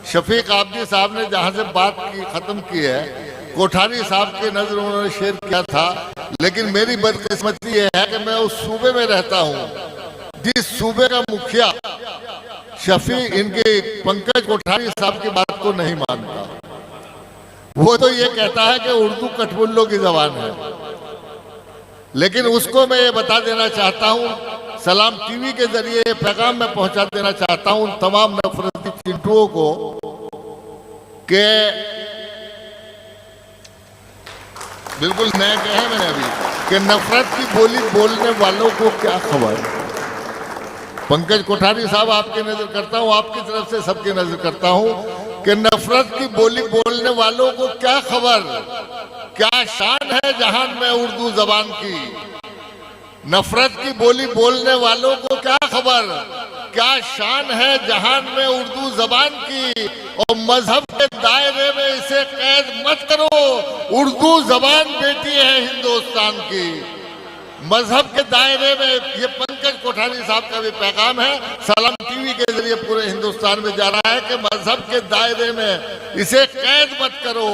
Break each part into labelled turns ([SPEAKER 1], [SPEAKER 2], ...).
[SPEAKER 1] शफीक आबदी साहब ने जहां से बात की खत्म की है, कोठारी साहब के नजर उन्होंने शेयर किया था, लेकिन मेरी बदकिस्मती ये है कि मैं उस सूबे में रहता हूं जिस सूबे का मुखिया शफी इनके पंकज कोठारी साहब की बात को नहीं मानता। वो तो ये कहता है कि उर्दू कठपुतलों की जबान है, लेकिन उसको मैं ये बता देना चाहता हूं, सलाम टीवी के जरिए ये पैगाम मैं पहुंचा देना चाहता हूं तमाम नफरती चिंटुओं को कि बिल्कुल नए कहे मैंने अभी कि नफरत की बोली बोलने वालों को क्या खबर। पंकज कोठारी साहब आपकी नजर करता हूं, आपकी तरफ से सबकी नजर करता हूं कि नफरत की बोली बोलने वालों को क्या खबर, क्या शान है जहान में उर्दू जबान की। नफरत की बोली बोलने वालों को क्या खबर, क्या शान है जहान में उर्दू जबान की। और मजहब के दायरे में इसे कैद मत करो, उर्दू जबान बेटी है हिंदुस्तान की। मजहब के दायरे में, ये पंकज कोठारी साहब का भी पैगाम है, सलाम टीवी के जरिए पूरे हिंदुस्तान में जा रहा है कि मजहब के दायरे में इसे कैद मत करो,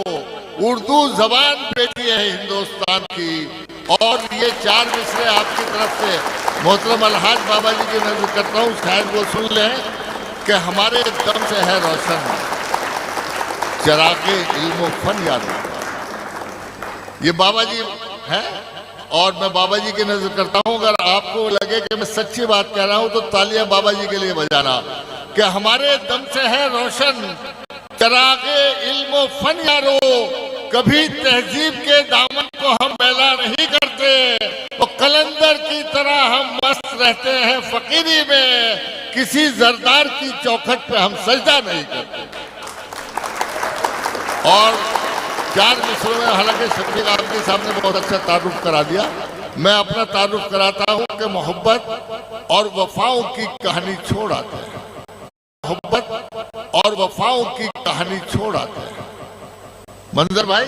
[SPEAKER 1] उर्दू जबान बेटी है हिंदुस्तान की। और ये 4 मिसरे आपकी तरफ से मोहतरम अलहाज बाबा जी की नजर करता हूँ, शायद वो सुन लें कि हमारे दम से है रोशन चरागे इल्म फन याद। ये बाबा जी है और मैं बाबा जी की नजर करता हूँ। अगर आपको लगे कि मैं सच्ची बात कह रहा हूँ तो तालियां बाबा जी के लिए बजाना कि हमारे दम से है रोशन चरागे इल्म फन यारो। कभी तहजीब के दामन को हम मैला नहीं करते, वो कलंदर की तरह हम मस्त रहते हैं फकीरी में, किसी जरदार की चौखट पे हम सजदा नहीं करते। और 4 मिसरों में हालांकि शफीक आबदी साहब ने बहुत अच्छा तारुफ करा दिया, मैं अपना तारुफ कराता हूं कि मोहब्बत और वफाओं की कहानी छोड़ आते हैं, मोहब्बत और वफाओं की कहानी छोड़ आते हैं। मंजर भाई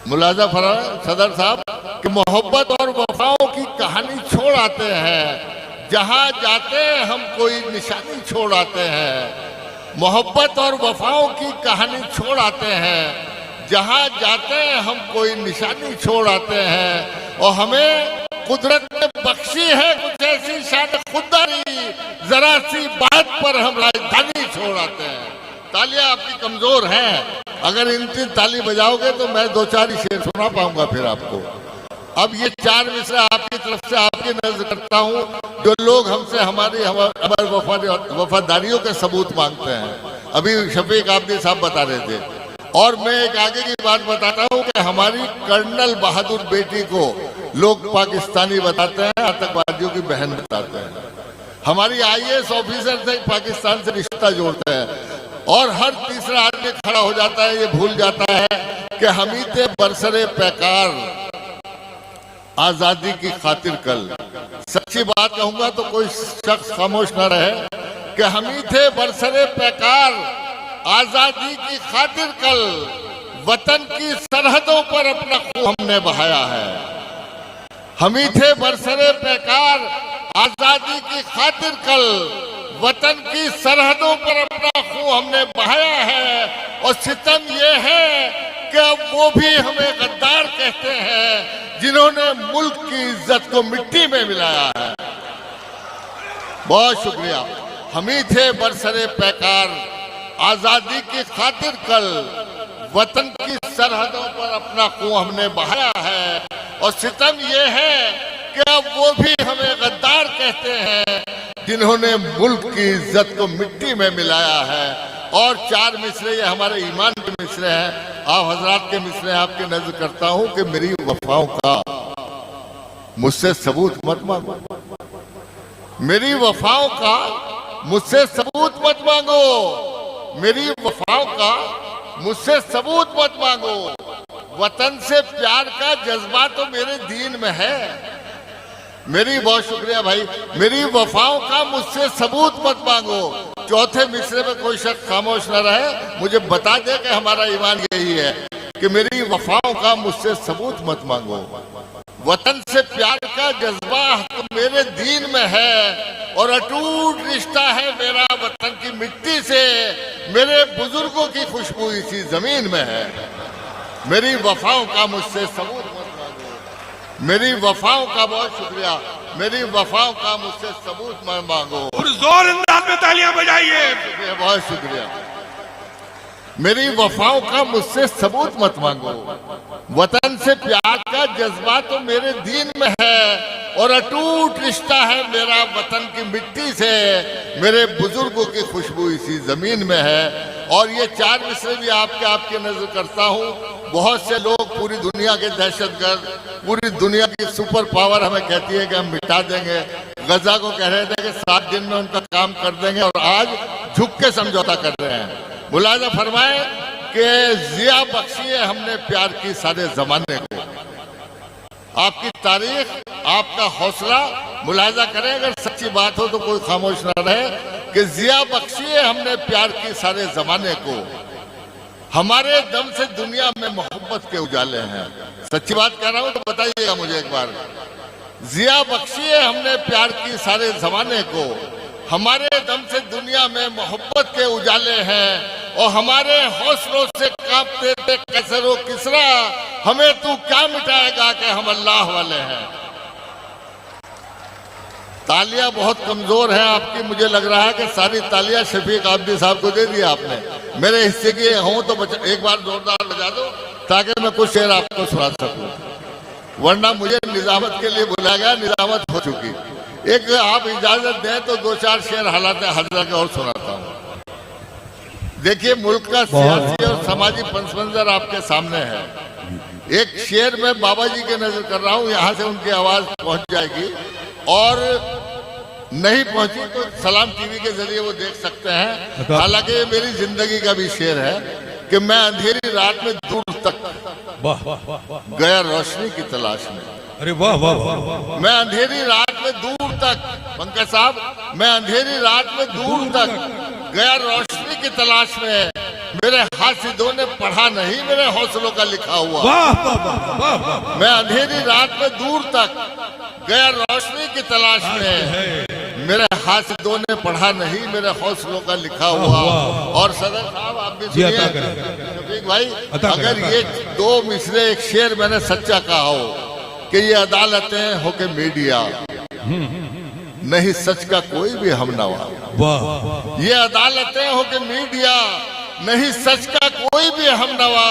[SPEAKER 1] मुलाजा फरा सदर साहब कि मोहब्बत और वफाओं की कहानी छोड़ आते हैं, जहां जाते हैं हम कोई निशानी छोड़ आते हैं। मोहब्बत और वफाओं की कहानी छोड़ आते हैं, जहां जाते हैं हम कोई निशानी छोड़ आते हैं। और हमें कुदरत ने बख्शी है कुछ ऐसी शान खुददारी, जरा सी बात पर हम राजधानी छोड़ आते हैं। तालियां आपकी कमजोर हैं, अगर इनकी ताली बजाओगे तो मैं 2-4 ही शेर सुना पाऊंगा फिर आपको। अब ये 4 मिसरे आपकी तरफ से आपकी नजर करता हूं, जो लोग हमसे हमारी वफादारियों के सबूत मांगते हैं। अभी शफीक आबदी साहब बता रहे थे, और मैं एक आगे की बात बताता हूं कि हमारी कर्नल बहादुर बेटी को लोग पाकिस्तानी बताते हैं, आतंकवादियों की बहन बताते हैं। हमारी IAS ऑफिसर से पाकिस्तान से रिश्ता जोड़ते हैं, और हर तीसरा आदमी खड़ा हो जाता है, ये भूल जाता है कि हमीते बरसरे पैकार आजादी की खातिर कल। सच्ची बात कहूंगा तो कोई शख्स खामोश न रहे कि हमीते बरसरे पैकार आजादी की खातिर कल, वतन की सरहदों पर अपना खून हमने बहाया है। हमीते बरसरे पैकार आजादी की खातिर कल, वतन की सरहदों पर अपना खून हमने बहाया है। और सितम ये है कि अब वो भी हमें गद्दार कहते हैं जिन्होंने मुल्क की इज्जत को मिट्टी में मिलाया है। बहुत शुक्रिया। हमी थे बरसरे पैकार आजादी की खातिर कल, वतन की सरहदों पर अपना खून हमने बहाया है। और सितम ये है कि अब वो भी हमें गद्दार कहते हैं जिन्होंने मुल्क की इज्जत को मिट्टी में मिलाया है। और 4 मिसरे ये हमारे ईमान के मिसरे हैं, आप हजरात के मिसरे आपकी नजर करता हूं कि मेरी वफाओं का मुझसे सबूत मत मांगो, मेरी वफाओं का मुझसे सबूत मत मांगो, मेरी वफाओं का मुझसे सबूत मत मांगो। वतन से प्यार का जज्बा तो मेरे दीन में है। मेरी बहुत शुक्रिया भाई। मेरी वफाओं का मुझसे सबूत मत मांगो। चौथे मिसरे में कोई शख्स खामोश न रहे, मुझे बता दे कि हमारा ईमान यही है कि मेरी वफाओं का मुझसे सबूत मत मांगो। वतन से प्यार का जज्बा तो मेरे दीन में है। और अटूट रिश्ता है मेरा वतन की मिट्टी से, मेरे बुजुर्गों की खुशबू इसी जमीन में है। मेरी वफाओं का मुझसे सबूत मत मांगो, मेरी वफाओं का बहुत शुक्रिया, मेरी वफाओं का मुझसे सबूत मत मांगो।
[SPEAKER 2] और जोर अंदाज में तालियां बजाइए।
[SPEAKER 1] बहुत शुक्रिया। मेरी वफाओं का मुझसे सबूत मत मांगो, वतन से प्यार का जज्बा तो मेरे दीन में है और अटूट रिश्ता है मेरा वतन की मिट्टी से, मेरे बुजुर्गों की खुशबू इसी जमीन में है। और ये 4 मिसरे भी आपके नजर करता हूँ। बहुत से लोग पूरी दुनिया के दहशतगर्द, पूरी दुनिया की सुपर पावर हमें कहती है कि हम मिटा देंगे। गजा को कह रहे थे कि 7 दिन में उनका काम कर देंगे और आज झुक के समझौता कर रहे हैं। मुलाजा फरमाए कि जिया बख्शी है हमने प्यार की सारे जमाने को। आपकी तारीख, आपका हौसला मुलाजा करें, अगर सच्ची बात हो तो कोई खामोश ना रहे कि जिया बख्शी है हमने प्यार की सारे जमाने को, हमारे दम से दुनिया में मोहब्बत के उजाले हैं। सच्ची बात कह रहा हूं तो बताइएगा मुझे एक बार। जिया बख्शी है हमने प्यार की सारे जमाने को, हमारे दम से दुनिया में मोहब्बत के उजाले हैं और हमारे हौसलों से कांपते थे कैसर व किसरा, हमें तू क्या मिटाएगा कि हम अल्लाह वाले हैं। तालियां बहुत कमजोर हैं आपकी, मुझे लग रहा है कि सारी तालियां शफीक आबदी साहब को दे दी आपने। मेरे हिस्से की हो तो एक बार जोरदार बजा दो ताकि मैं कुछ शेर आपको सुना सकूं, वरना मुझे निजामत के लिए बुलाया गया, निजामत हो चुकी। एक आप इजाजत दें तो 2-4 शेर हालात हजरा के और सुनाता हूँ। देखिए मुल्क का सियासी और समाजी पस मंजर आपके सामने है। एक शेर में बाबा जी के नजर कर रहा हूँ, यहाँ से उनकी आवाज पहुंच जाएगी और नहीं पहुंची तो सलाम टीवी के जरिए वो देख सकते हैं। हालांकि ये मेरी जिंदगी का भी शेर है कि मैं अंधेरी रात में दूर तक गया रोशनी की तलाश में।
[SPEAKER 2] अरे वाह वाह वाह।
[SPEAKER 1] मैं अंधेरी रात में दूर तक, पंकज साहब, मैं अंधेरी रात में दूर तक गया रोशनी की तलाश में, मेरे हासिदों ने पढ़ा नहीं मेरे हौसलों का लिखा हुआ। मैं अंधेरी रात में दूर तक गया रोशनी की तलाश में, मेरे हासिदों ने पढ़ा नहीं मेरे हौसलों का लिखा हुआ। और सदर साहब आप भी सुनिए शफीक भाई, अगर ये 2 मिसरे एक शेर मैंने सच्चा कहा हो कि ये अदालतें हो के मीडिया नहीं सच का कोई भी हमनवा, ये अदालतें हो के मीडिया नहीं सच का कोई भी हमनवा,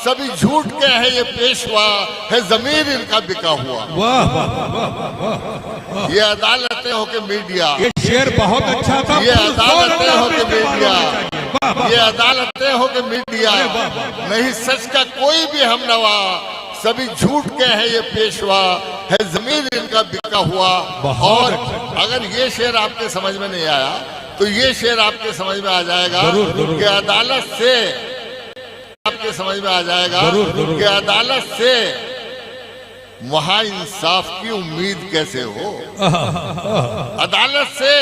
[SPEAKER 1] सभी झूठ के है ये पेशवा, है जमीर इनका बिका हुआ। ये अदालतें हो के मीडिया,
[SPEAKER 2] ये शेर बहुत अच्छा था।
[SPEAKER 1] ये अदालतें हो के मीडिया, ये अदालतें हो के मीडिया नहीं सच का कोई भी हमनवा, सभी झूठ के है ये पेशवा, है जमीन इनका बिका हुआ। और अगर ये शेर आपके समझ में नहीं आया तो ये शेर आपके समझ में आ जाएगा कि अदालत से, आपके समझ में आ जाएगा कि अदालत से वहां इंसाफ की उम्मीद कैसे हो। अदालत से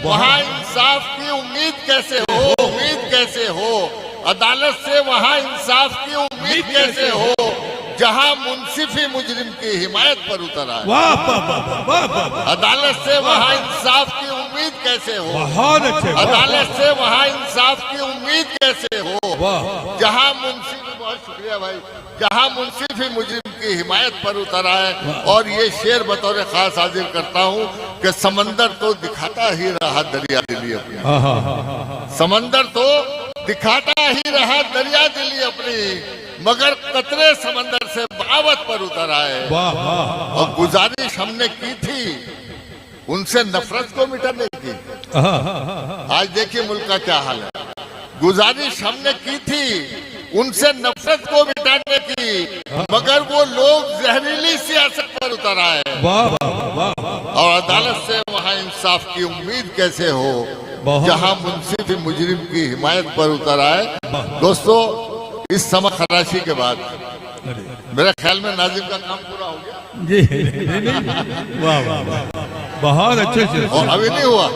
[SPEAKER 1] वहां इंसाफ की उम्मीद कैसे हो, उम्मीद कैसे हो। अदालत से वहां इंसाफ की उम्मीद कैसे हो, जहां मुंसिफ ही मुजरिम की हिमायत पर उतर आए। अदालत से वहां इंसाफ की उम्मीद कैसे हो,
[SPEAKER 2] बहुत अच्छे।
[SPEAKER 1] अदालत से वहां इंसाफ की उम्मीद कैसे हो, जहां मुंसिफ, बहुत शुक्रिया भाई, जहां मुंसिफ ही मुजरिम की हिमायत पर उतर आए। और ये शेर बतौर खास हाजिर करता हूँ कि समंदर तो दिखाता ही रहा दरिया दिली अपनी, समंदर तो दिखाता ही रहा दरिया दिली अपनी, मगर कतरे समंदर से बगावत पर उतर आए। और गुजारिश हमने की थी उनसे नफरत को मिटाने की। आज देखिए मुल्क का क्या हाल है। गुजारिश हमने की थी उनसे नफरत को मिटाने की, मगर वो लोग जहरीली सियासत पर उतर आए। और अदालत से वहां इंसाफ की उम्मीद कैसे हो, जहां मुंसिफ मुजरिम की हिमायत पर उतर आए। दोस्तों, इस समय खराशी के बाद मेरे ख्याल में नाजिम का काम पूरा हो गया
[SPEAKER 2] जी। वाह वाह, बहुत अच्छे से।
[SPEAKER 1] और अभी नहीं हुआ,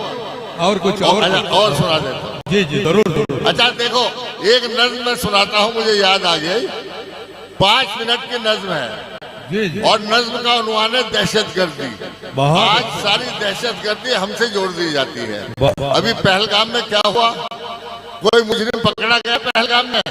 [SPEAKER 2] और कुछ
[SPEAKER 1] और सुना देता हूँ।
[SPEAKER 2] जी जी जरूर।
[SPEAKER 1] अच्छा देखो, एक नज्म में सुनाता हूँ, मुझे याद आ गई। 5 मिनट की नज्म है,
[SPEAKER 2] जी जी
[SPEAKER 1] और नज्म का उन्वान है दहशतगर्दी।
[SPEAKER 2] बहुत
[SPEAKER 1] आज सारी दहशतगर्दी हमसे जोड़ दी जाती है।
[SPEAKER 2] बहुत
[SPEAKER 1] अभी पहलगाम में क्या हुआ, कोई मुजरिम पकड़ा गया पहलगाम में,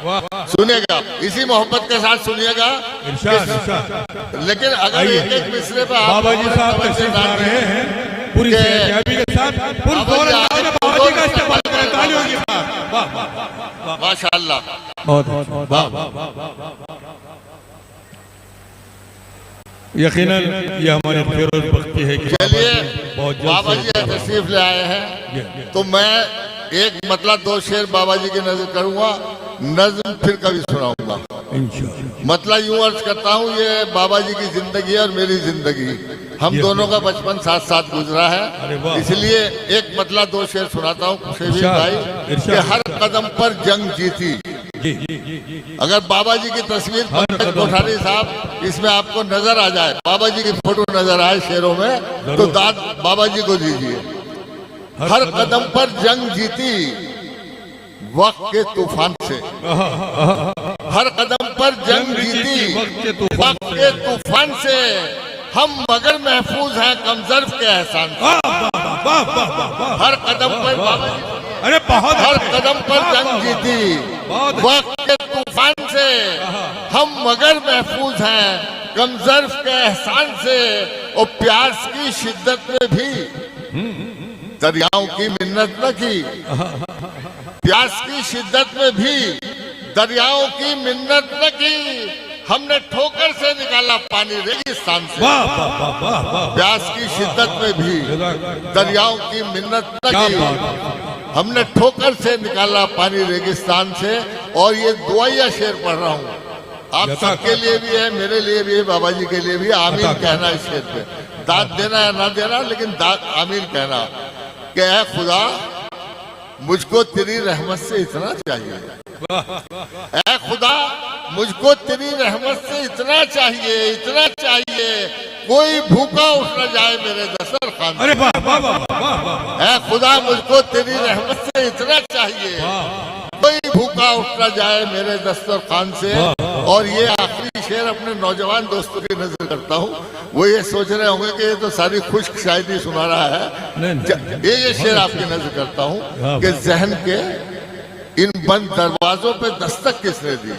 [SPEAKER 2] वाह
[SPEAKER 1] सुनिएगा इसी मोहब्बत के साथ सुनिएगा।
[SPEAKER 2] इरशाद इरशाद।
[SPEAKER 1] लेकिन अगर
[SPEAKER 2] आइए।
[SPEAKER 1] एक एक मिसरे पे आप
[SPEAKER 2] बाबा जी साहब
[SPEAKER 1] तवज्जो
[SPEAKER 2] तशरीफ
[SPEAKER 1] ना
[SPEAKER 2] ला
[SPEAKER 1] दें,
[SPEAKER 2] रहे हैं पूरी
[SPEAKER 1] के-
[SPEAKER 2] सेहतयाबी के साथ फुल
[SPEAKER 1] बाबा
[SPEAKER 2] जोर
[SPEAKER 1] जी
[SPEAKER 2] अंदाज में
[SPEAKER 1] आप
[SPEAKER 2] बाबा जी का
[SPEAKER 1] फुल
[SPEAKER 2] इस्तेमाल
[SPEAKER 1] जोर
[SPEAKER 2] करें, तालियों के साथ। वाह वाह
[SPEAKER 1] माशाअल्लाह।
[SPEAKER 2] बहुत वाह वाह। यकीनन ये हमारे फिरोज बख्ती है कि
[SPEAKER 1] चलिए
[SPEAKER 2] बहुत जल्द
[SPEAKER 1] बाबा
[SPEAKER 2] से-
[SPEAKER 1] जी तशरीफ ले आए हैं, तो मैं एक मतलब दो शेर बाबा जी की नजर करूंगा, नज्म फिर कभी सुनाऊंगा।
[SPEAKER 2] इंशाअल्लाह।
[SPEAKER 1] मतलब यूं अर्ज करता हूँ, ये बाबा जी की जिंदगी और मेरी जिंदगी, हम
[SPEAKER 2] ये-
[SPEAKER 1] दोनों का बचपन साथ साथ गुजरा
[SPEAKER 2] अरे
[SPEAKER 1] है,
[SPEAKER 2] वाह।
[SPEAKER 1] इसलिए एक मतलब दो शेर सुनाता हूँ शेबीर
[SPEAKER 2] इरशाद,
[SPEAKER 1] भाई,
[SPEAKER 2] इरशाद।
[SPEAKER 1] कि हर कदम पर जंग जीती।
[SPEAKER 2] जी जी
[SPEAKER 1] अगर बाबा जी की तस्वीर
[SPEAKER 2] हर
[SPEAKER 1] पंकज
[SPEAKER 2] कदम
[SPEAKER 1] कोठारी साहब इसमें आपको नजर आ जाए, बाबा जी की फोटो नजर आए शेरों में, तो
[SPEAKER 2] जरूर।
[SPEAKER 1] दाद बाबा जी को दीजिए। हर कदम पर जंग जीती वक्त के तूफान से, हर कदम पर जंग जीती
[SPEAKER 2] वक्त के तूफान
[SPEAKER 1] वक्त के तूफान से, हम मगर महफूज हैं कमजर्फ के एहसान से।
[SPEAKER 2] वाह वाह वाह वाह वाह।
[SPEAKER 1] हर कदम पर बाबा जी,
[SPEAKER 2] अरे बहुत
[SPEAKER 1] हर
[SPEAKER 2] अच्छे।
[SPEAKER 1] कदम पर जंग जीती
[SPEAKER 2] बहुत
[SPEAKER 1] वक्त के तूफान से, हम मगर महफूज हैं कमजर्फ के एहसान से। और प्यास की शिद्दत में भी दरियाओं की मिन्नत न की, प्यास की शिद्दत में भी दरियाओं की मिन्नत न की, हमने ठोकर से निकाला पानी रेगिस्तान से।
[SPEAKER 2] वाह वाह वाह वाह वाह।
[SPEAKER 1] प्यास की शिद्दत में भी दरियाओं की मिन्नत न
[SPEAKER 2] क्या
[SPEAKER 1] की,
[SPEAKER 2] बात।
[SPEAKER 1] हमने ठोकर से निकाला पानी रेगिस्तान से। और ये दुआया शेर पढ़ रहा हूँ, आप
[SPEAKER 2] यथा-
[SPEAKER 1] सबके लिए भी है, मेरे लिए भी है, बाबा जी के लिए भी। आमीन
[SPEAKER 2] यथा-
[SPEAKER 1] कहना इस शेर पे, दाद देना या ना देना, लेकिन दाद आमीन कहना कि ऐ खुदा मुझको तेरी रहमत से इतना चाहिए, ऐ खुदा मुझको तेरी रहमत से इतना चाहिए, इतना चाहिए, कोई भूखा उठ न जाए मेरे दस्तरखान से।
[SPEAKER 2] अरे वाह वाह वाह वाह वाह।
[SPEAKER 1] ऐ खुदा मुझको तेरी रहमत से इतना चाहिए, कोई भूखा उठ न जाए मेरे दस्तरखान से। और ये आखिरी शेर अपने नौजवान दोस्तों की नजर करता हूँ, वो ये सोच रहे होंगे कि ये तो सारी खुश्क शायरी सुना रहा है।
[SPEAKER 2] नहीं,
[SPEAKER 1] ये शेर आपकी नजर करता हूँ कि जहन के इन बंद दरवाजों पे दस्तक किसने दी,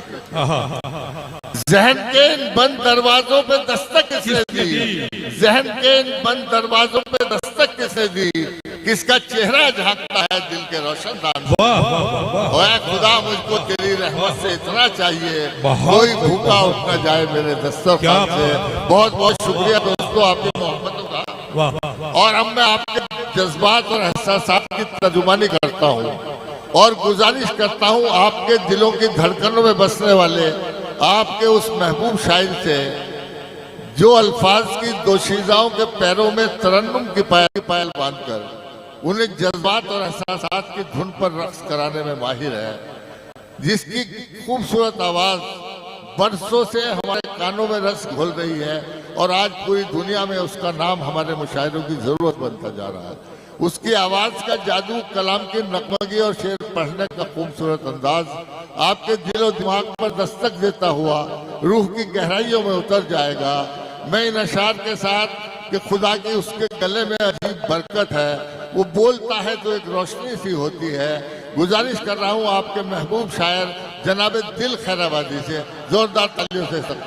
[SPEAKER 1] जहन के इन बंद दरवाजों पे दस्तक किसने दी, जहन के इन बंद दरवाजों पे दस्तक किसने दी, किसका चेहरा झांकता है दिल के रोशनदान से।
[SPEAKER 2] वाह वाह वाह वाह।
[SPEAKER 1] ओए खुदा मुझको तेरी रहमत से इतना चाहिए,
[SPEAKER 2] बहुत
[SPEAKER 1] कोई भूखा उठ न जाए मेरे दस्तरखान
[SPEAKER 2] क्या
[SPEAKER 1] से। बहुत बहुत शुक्रिया दोस्तों आपकी मोहब्बतों का।
[SPEAKER 2] वाह वाह वाह।
[SPEAKER 1] और अब मैं आपके जज्बात और एहसासात की तर्जुमानी करता हूँ और गुजारिश करता हूँ आपके दिलों की धड़कनों में बसने वाले आपके उस महबूब शायर से, जो अल्फाज की दोशीज़ाओं के पैरों में तरन्नुम की पायल बांधकर उन्हें जज्बात और एहसासात की धुन पर रक्स कराने में माहिर है, जिसकी खूबसूरत आवाज़ बरसों से हमारे कानों में रस घोल रही है और आज पूरी दुनिया में उसका नाम हमारे मुशायरों की ज़रूरत बनता जा रहा है। उसकी आवाज़ का जादू, कलाम की नगमगी और शेर पढ़ने का खूबसूरत अंदाज आपके दिल और दिमाग पर दस्तक देता हुआ रूह की गहराइयों में उतर जाएगा। मैं इन अशार के साथ कि खुदा की उसके गले में अजीब बरकत है, वो बोलता है तो एक रोशनी सी होती है। गुजारिश कर रहा हूँ आपके महबूब शायर जनाब दिल खैराबादी से जोरदार तालियों से सब।